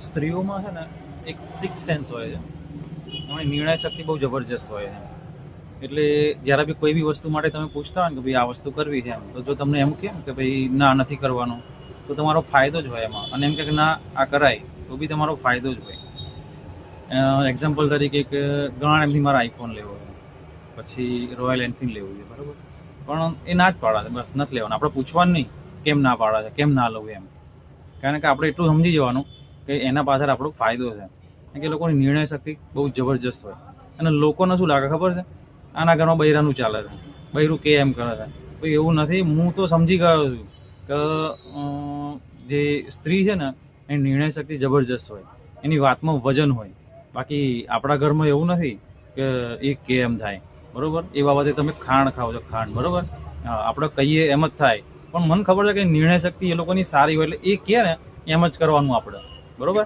સ્ત્રીઓમાં છે ને એક સિક્સ સેન્સ હોય છે, એમની નિર્ણય શક્તિ બહુ જબરજસ્ત હોય છે. એટલે જ્યારે બી કોઈ બી વસ્તુ માટે તમે પૂછતા હોય ને કે ભાઈ આ વસ્તુ કરવી છે એમ, તો જો તમને એમ કહે કે ભાઈ ના નથી કરવાનું, તો તમારો ફાયદો જ હોય એમાં. અને એમ કે ના આ કરાય તો બી તમારો ફાયદો જ હોય. એક્ઝામ્પલ તરીકે કે ઘણા ટાઈમથી મારે આઈફોન લેવો છે, પછી રોયલ એનફિલ્ડ લેવું છે, બરાબર, પણ એ ના જ પાડા છે, બસ નથી લેવાનું. આપણે પૂછવાનું નહીં કેમ ના પાડા છે, કેમ ના લઉં એમ. કારણ કે આપણે એટલું સમજી જવાનું કે એના પાછળ આપણો ફાયદો છે. કારણ કે લોકોની નિર્ણય શક્તિ બહુ જબરજસ્ત હોય. અને લોકોને શું લાગે ખબર છે, આના ઘરમાં બૈરાનું ચાલે છે, બૈરું કે એમ કરે છે. ભાઈ એવું નથી. હું તો સમજી ગયો છું કે જે સ્ત્રી છે ને એની નિર્ણય શક્તિ જબરજસ્ત હોય, એની વાતમાં વજન હોય. બાકી આપણા ઘરમાં એવું નથી કે એ કે એમ થાય, બરાબર. એ બાબતે તમે ખાંડ ખાઓ છો, ખાંડ, બરાબર, આપણે કહીએ એમ જ થાય. પણ મને ખબર છે કે નિર્ણય શક્તિ એ લોકોની સારી હોય, એટલે એ કહે ને એમ જ કરવાનું આપણે, બરાબર.